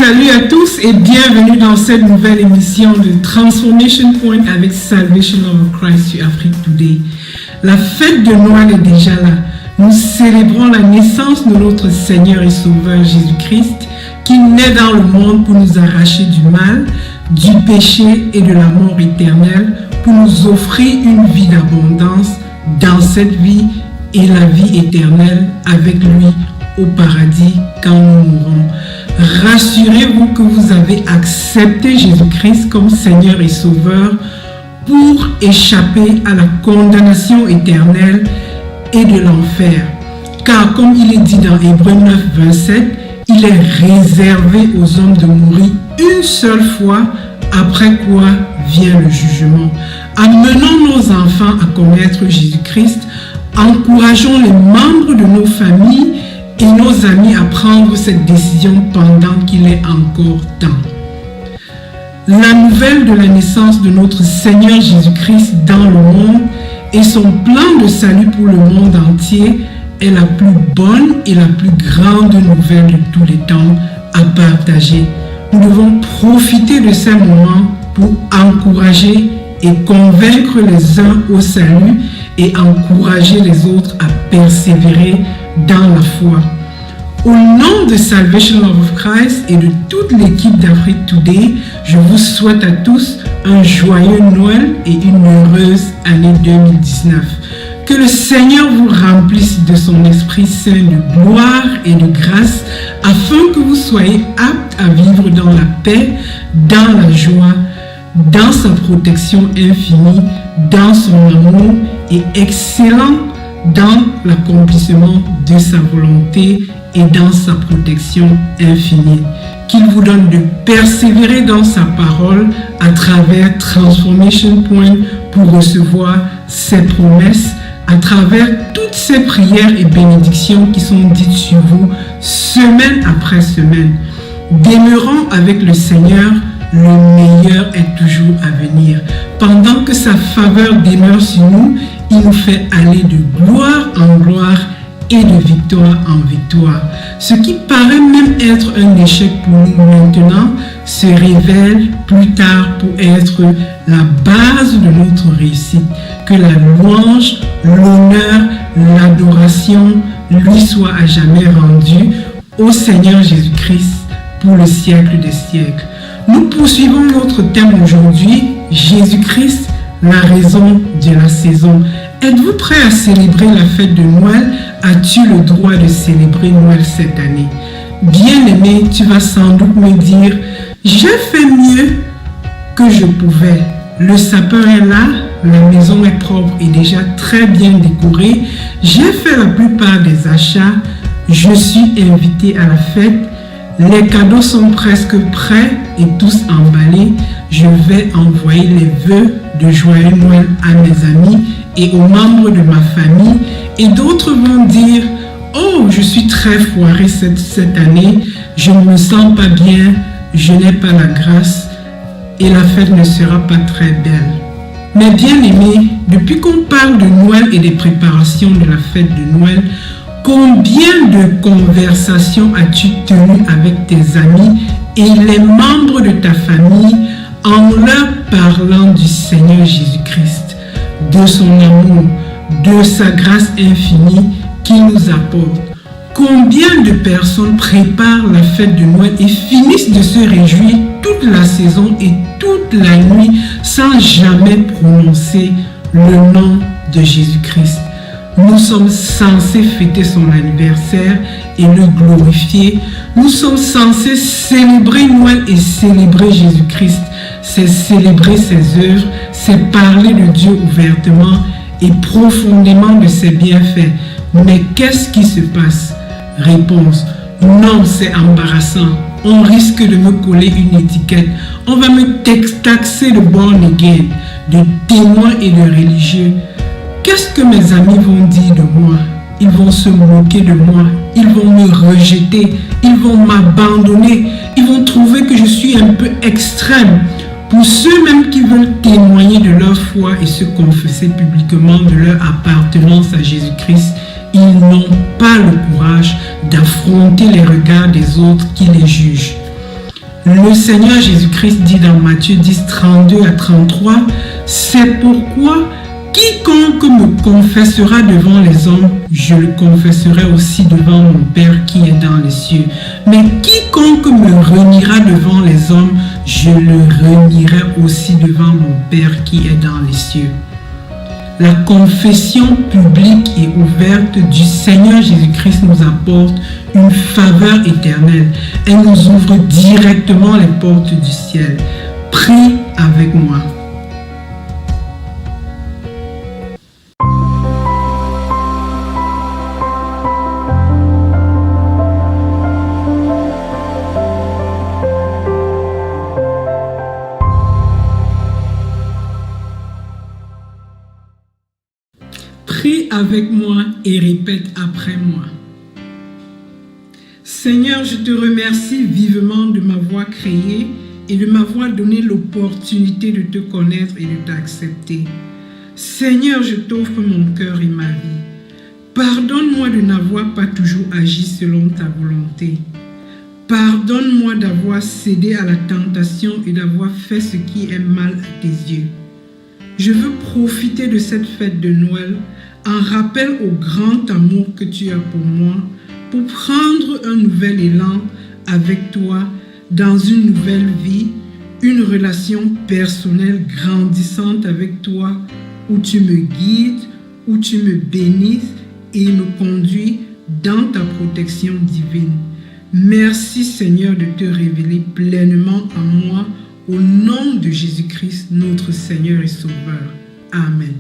Salut à tous et bienvenue dans cette nouvelle émission de Transformation Point avec Salvation of Christ sur Afrique Today. La fête de Noël est déjà là. Nous célébrons la naissance de notre Seigneur et Sauveur Jésus-Christ qui naît dans le monde pour nous arracher du mal, du péché et de la mort éternelle, pour nous offrir une vie d'abondance dans cette vie et la vie éternelle avec lui au paradis quand nous mourrons. Rassurez-vous que vous avez accepté Jésus-Christ comme Seigneur et Sauveur pour échapper à la condamnation éternelle et de l'enfer. Car comme il est dit dans Hébreux 9, 27, il est réservé aux hommes de mourir une seule fois, après quoi vient le jugement. Amenons nos enfants à connaître Jésus-Christ, encourageons les membres de nos familles et nos amis à prendre cette décision pendant qu'il est encore temps. La nouvelle de la naissance de notre Seigneur Jésus-Christ dans le monde et son plan de salut pour le monde entier est la plus bonne et la plus grande nouvelle de tous les temps à partager. Nous devons profiter de ces moments pour encourager et convaincre les uns au salut et encourager les autres à persévérer dans la foi. Au nom de Salvation of Christ et de toute l'équipe d'Afrique Today, je vous souhaite à tous un joyeux Noël et une heureuse année 2019. Que le Seigneur vous remplisse de son Esprit Saint de gloire et de grâce afin que vous soyez aptes à vivre dans la paix, dans la joie, dans sa protection infinie, dans son amour et excellent dans l'accomplissement de sa volonté et dans sa protection infinie. Qu'il vous donne de persévérer dans sa parole à travers Transformation Point pour recevoir ses promesses, à travers toutes ces prières et bénédictions qui sont dites sur vous semaine après semaine. Demeurons avec le Seigneur, le meilleur est toujours à venir. Pendant que sa faveur demeure sur nous, il nous fait aller de gloire en gloire et de victoire en victoire. Ce qui paraît même être un échec pour nous maintenant se révèle plus tard pour être la base de notre réussite. Que la louange, l'honneur, l'adoration lui soit à jamais rendue au Seigneur Jésus-Christ pour le siècle des siècles. Nous poursuivons notre thème aujourd'hui, Jésus-Christ, la raison de la saison. Êtes-vous prêt à célébrer la fête de Noël? As-tu le droit de célébrer Noël cette année? Bien-aimé, tu vas sans doute me dire, j'ai fait mieux que je pouvais. Le sapin est là, la maison est propre et déjà très bien décorée. J'ai fait la plupart des achats. Je suis invité à la fête. Les cadeaux sont presque prêts et tous emballés. Je vais envoyer les vœux de joyeux Noël à mes amis et aux membres de ma famille. Et d'autres vont dire, oh, je suis très foiré cette année, je ne me sens pas bien, je n'ai pas la grâce et la fête ne sera pas très belle. Mais bien aimé, depuis qu'on parle de Noël et des préparations de la fête de Noël, combien de conversations as-tu tenues avec tes amis et les membres de ta famille en leur parlant du Seigneur Jésus-Christ, de son amour, de sa grâce infinie qu'il nous apporte? Combien de personnes préparent la fête de Noël et finissent de se réjouir toute la saison et toute la nuit sans jamais prononcer le nom de Jésus-Christ? Nous sommes censés fêter son anniversaire et le glorifier. Nous sommes censés célébrer Noël et célébrer Jésus-Christ. c'est célébrer ses œuvres, c'est parler de Dieu ouvertement et profondément de ses bienfaits. Mais qu'est-ce qui se passe? Réponse: non, c'est embarrassant. On risque de me coller une étiquette. On va me taxer de born again, de témoin et de religieux. Qu'est-ce que mes amis vont dire de moi? Ils vont se moquer de moi. Ils vont me rejeter. Ils vont m'abandonner. Ils vont trouver que je suis un peu extrême. Pour ceux même qui veulent témoigner de leur foi et se confesser publiquement de leur appartenance à Jésus-Christ, ils n'ont pas le courage d'affronter les regards des autres qui les jugent. Le Seigneur Jésus-Christ dit dans Matthieu 10, 32 à 33, « C'est pourquoi quiconque me confessera devant les hommes, je le confesserai aussi devant mon Père qui est dans les cieux. Mais quiconque me reniera devant les hommes, je le renierai aussi devant mon Père qui est dans les cieux. » La confession publique et ouverte du Seigneur Jésus-Christ nous apporte une faveur éternelle. Elle nous ouvre directement les portes du ciel. Prie avec moi. Prie avec moi et répète après moi. Seigneur, je te remercie vivement de m'avoir créé et de m'avoir donné l'opportunité de te connaître et de t'accepter. Seigneur, je t'offre mon cœur et ma vie. Pardonne-moi de n'avoir pas toujours agi selon ta volonté. Pardonne-moi d'avoir cédé à la tentation et d'avoir fait ce qui est mal à tes yeux. Je veux profiter de cette fête de Noël en rappel au grand amour que tu as pour moi, pour prendre un nouvel élan avec toi dans une nouvelle vie, une relation personnelle grandissante avec toi, où tu me guides, où tu me bénis et me conduis dans ta protection divine. Merci Seigneur de te révéler pleinement à moi au nom de Jésus-Christ, notre Seigneur et Sauveur. Amen.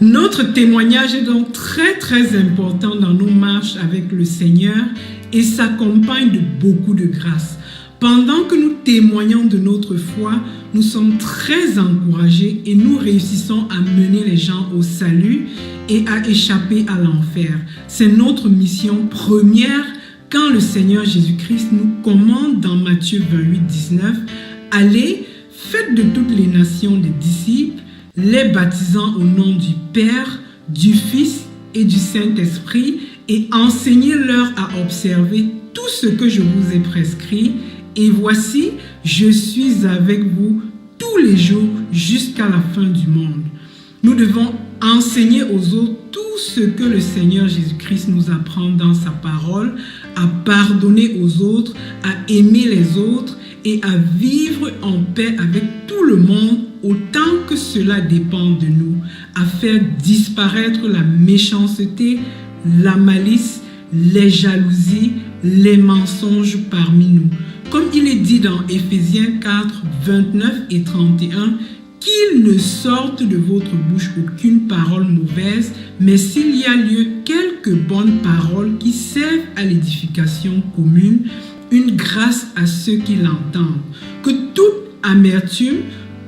Notre témoignage est donc très important dans nos marches avec le Seigneur et s'accompagne de beaucoup de grâce. Pendant que nous témoignons de notre foi, nous sommes très encouragés et nous réussissons à mener les gens au salut et à échapper à l'enfer. C'est notre mission première quand le Seigneur Jésus-Christ nous commande dans Matthieu 28, 19, « Allez, faites de toutes les nations des disciples, les baptisant au nom du Père, du Fils et du Saint-Esprit et enseignez-leur à observer tout ce que je vous ai prescrit. Et voici, je suis avec vous tous les jours jusqu'à la fin du monde. » Nous devons enseigner aux autres tout ce que le Seigneur Jésus-Christ nous apprend dans sa parole, à pardonner aux autres, à aimer les autres et à vivre en paix avec tout le monde autant que cela dépend de nous, à faire disparaître la méchanceté, la malice, les jalousies, les mensonges parmi nous. Comme il est dit dans Éphésiens 4, 29 et 31, « Qu'il ne sorte de votre bouche aucune parole mauvaise, mais s'il y a lieu quelques bonnes paroles qui servent à l'édification commune, une grâce à ceux qui l'entendent. Que toute amertume,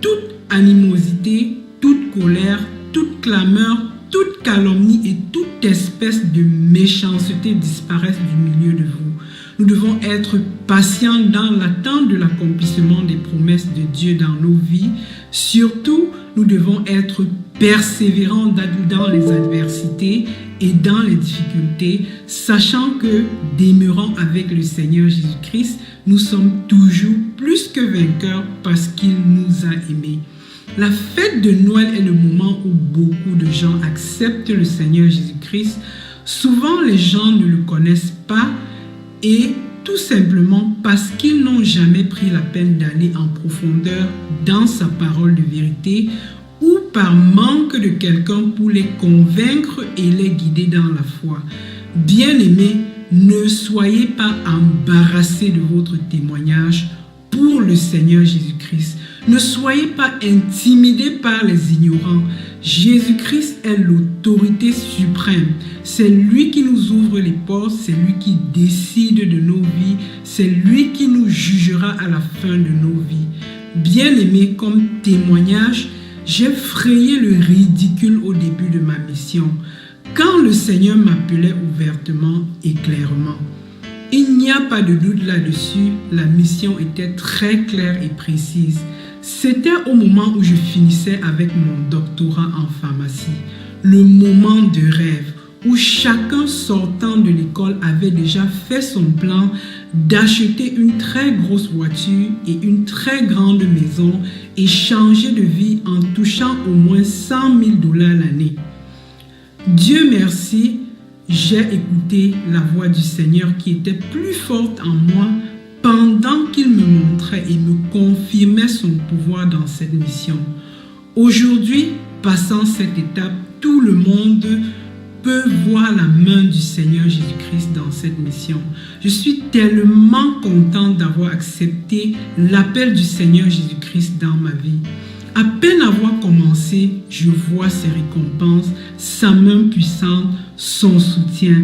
toute animosité, toute colère, toute clameur, toute calomnie et toute espèce de méchanceté disparaissent du milieu de vous. » Nous devons être patients dans l'attente de l'accomplissement des promesses de Dieu dans nos vies. Surtout, nous devons être persévérants dans les adversités et dans les difficultés, sachant que, demeurant avec le Seigneur Jésus-Christ, nous sommes toujours plus que vainqueurs parce qu'il nous a aimés. La fête de Noël est le moment où beaucoup de gens acceptent le Seigneur Jésus-Christ. Souvent, les gens ne le connaissent pas et tout simplement parce qu'ils n'ont jamais pris la peine d'aller en profondeur dans sa parole de vérité ou par manque de quelqu'un pour les convaincre et les guider dans la foi. Bien-aimés, ne soyez pas embarrassés de votre témoignage pour le Seigneur Jésus-Christ. Ne soyez pas intimidés par les ignorants. Jésus-Christ est l'autorité suprême. C'est lui qui nous ouvre les portes, c'est lui qui décide de nos vies, c'est lui qui nous jugera à la fin de nos vies. Bien-aimés, comme témoignage, j'ai frayé le ridicule au début de ma mission, quand le Seigneur m'appelait ouvertement et clairement. Il n'y a pas de doute là-dessus, la mission était très claire et précise. C'était au moment où je finissais avec mon doctorat en pharmacie, le moment de rêve, où chacun sortant de l'école avait déjà fait son plan d'acheter une très grosse voiture et une très grande maison et changer de vie en touchant au moins 100 000 $ l'année. Dieu merci, j'ai écouté la voix du Seigneur qui était plus forte en moi pendant qu'il me montrait et me confirmait son pouvoir dans cette mission. Aujourd'hui, passant cette étape, tout le monde peut voir la main du Seigneur Jésus-Christ dans cette mission. Je suis tellement content d'avoir accepté l'appel du Seigneur Jésus-Christ dans ma vie. À peine avoir commencé, je vois ses récompenses, sa main puissante, son soutien.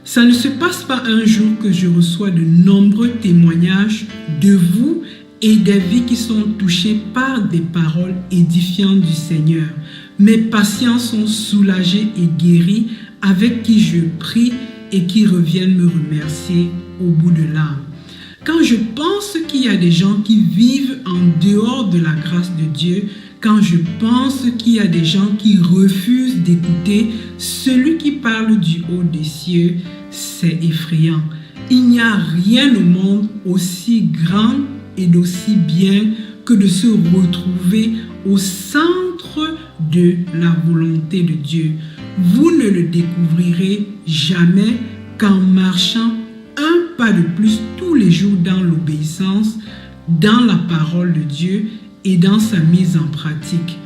Ça ne se passe pas un jour que je reçois de nombreux témoignages de vous et des vies qui sont touchées par des paroles édifiantes du Seigneur. Mes patients sont soulagés et guéris, avec qui je prie et qui reviennent me remercier au bout de l'âme. Quand je pense qu'il y a des gens qui vivent en dehors de la grâce de Dieu, quand je pense qu'il y a des gens qui refusent d'écouter celui qui parle du haut des cieux, c'est effrayant. Il n'y a rien au monde aussi grand et d'aussi bien que de se retrouver au centre de la volonté de Dieu. Vous ne le découvrirez jamais qu'en marchant un pas de plus tous les jours dans l'obéissance, dans la parole de Dieu et dans sa mise en pratique.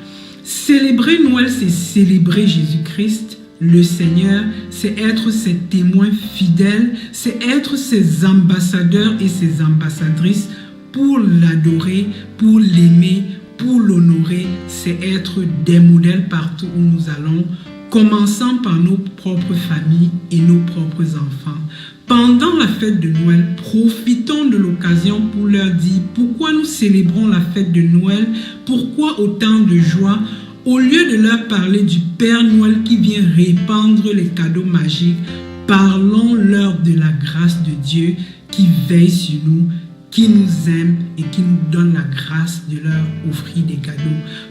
Célébrer Noël, c'est célébrer Jésus-Christ, le Seigneur, c'est être ses témoins fidèles, c'est être ses ambassadeurs et ses ambassadrices pour l'adorer, pour l'aimer, pour l'honorer, c'est être des modèles partout où nous allons, commençant par nos propres familles et nos propres enfants. Pendant la fête de Noël, profitons de l'occasion pour leur dire pourquoi nous célébrons la fête de Noël, pourquoi autant de joie. Au lieu de leur parler du Père Noël qui vient répandre les cadeaux magiques, parlons-leur de la grâce de Dieu qui veille sur nous, qui nous aime et qui nous donne la grâce de leur offrir des cadeaux.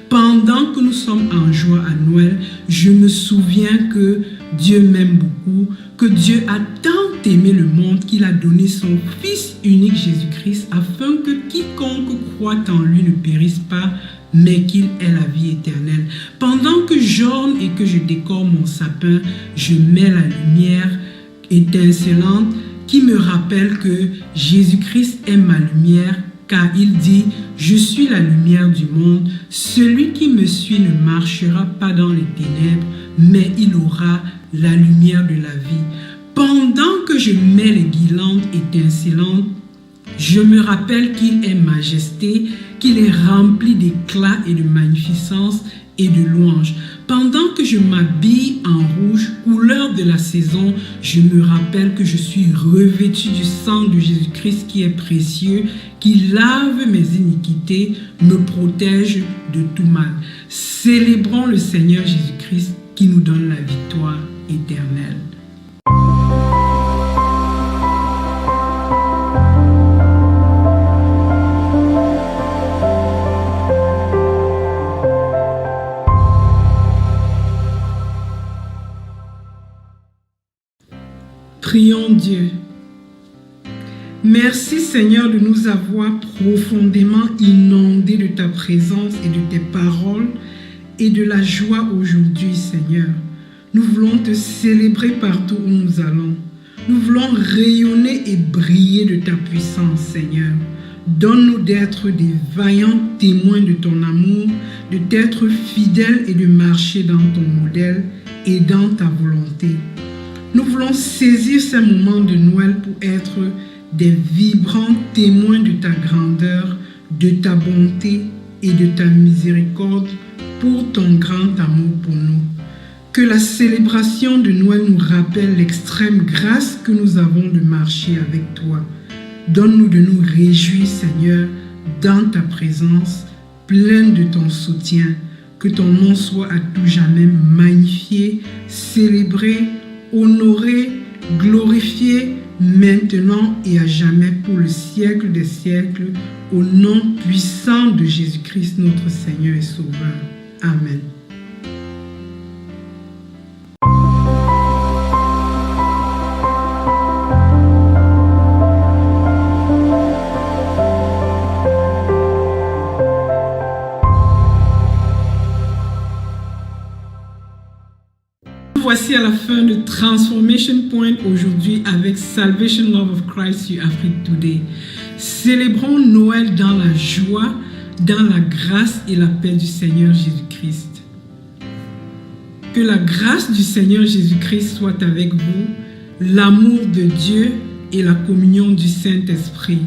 Pendant que nous sommes en joie à Noël, je me souviens que Dieu m'aime beaucoup, que Dieu a tant aimé le monde qu'il a donné son Fils unique Jésus-Christ afin que quiconque croit en lui ne périsse pas, mais qu'il ait la vie éternelle. Pendant que j'orne et que je décore mon sapin, je mets la lumière étincelante qui me rappelle que Jésus-Christ est ma lumière, car il dit « Je suis la lumière du monde. Celui qui me suit ne marchera pas dans les ténèbres, mais il aura la lumière de la vie. » Pendant que je mets les guirlandes étincelantes, je me rappelle qu'il est majesté, qu'il est rempli d'éclat et de magnificence et de louange. Pendant que je m'habille en rouge, couleur de la saison, je me rappelle que je suis revêtu du sang de Jésus-Christ qui est précieux, qui lave mes iniquités, me protège de tout mal. Célébrons le Seigneur Jésus-Christ qui nous donne la victoire éternelle. Prions Dieu. Merci Seigneur de nous avoir profondément inondés de ta présence et de tes paroles et de la joie aujourd'hui Seigneur. Nous voulons te célébrer partout où nous allons. Nous voulons rayonner et briller de ta puissance, Seigneur. Donne-nous d'être des vaillants témoins de ton amour, de t'être fidèles et de marcher dans ton modèle et dans ta volonté. Nous voulons saisir ces moments de Noël pour être des vibrants témoins de ta grandeur, de ta bonté et de ta miséricorde pour ton grand amour pour nous. Que la célébration de Noël nous rappelle l'extrême grâce que nous avons de marcher avec toi. Donne-nous de nous réjouir, Seigneur, dans ta présence, pleine de ton soutien. Que ton nom soit à tout jamais magnifié, célébré, honoré, glorifié, maintenant et à jamais pour le siècle des siècles, au nom puissant de Jésus-Christ, notre Seigneur et Sauveur. Amen. Voici à la fin de Transformation Point aujourd'hui avec Salvation Love of Christ You Afrique Today. Célébrons Noël dans la joie, dans la grâce et la paix du Seigneur Jésus-Christ. Que la grâce du Seigneur Jésus-Christ soit avec vous, l'amour de Dieu et la communion du Saint-Esprit.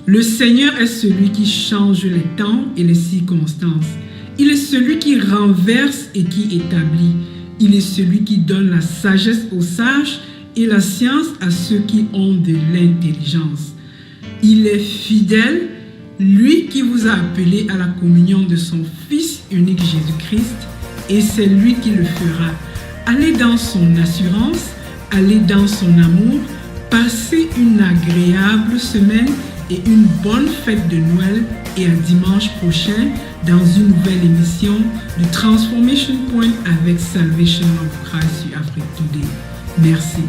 Le Seigneur est celui qui change les temps et les circonstances. Il est celui qui renverse et qui établit. Il est celui qui donne la sagesse aux sages et la science à ceux qui ont de l'intelligence. Il est fidèle, lui qui vous a appelé à la communion de son Fils unique Jésus-Christ, et c'est lui qui le fera. Allez dans son assurance, allez dans son amour, passez une agréable semaine et une bonne fête de Noël et à dimanche prochain dans une nouvelle émission de Transformation Point avec Salvation of Christ You Afrique Today. Merci.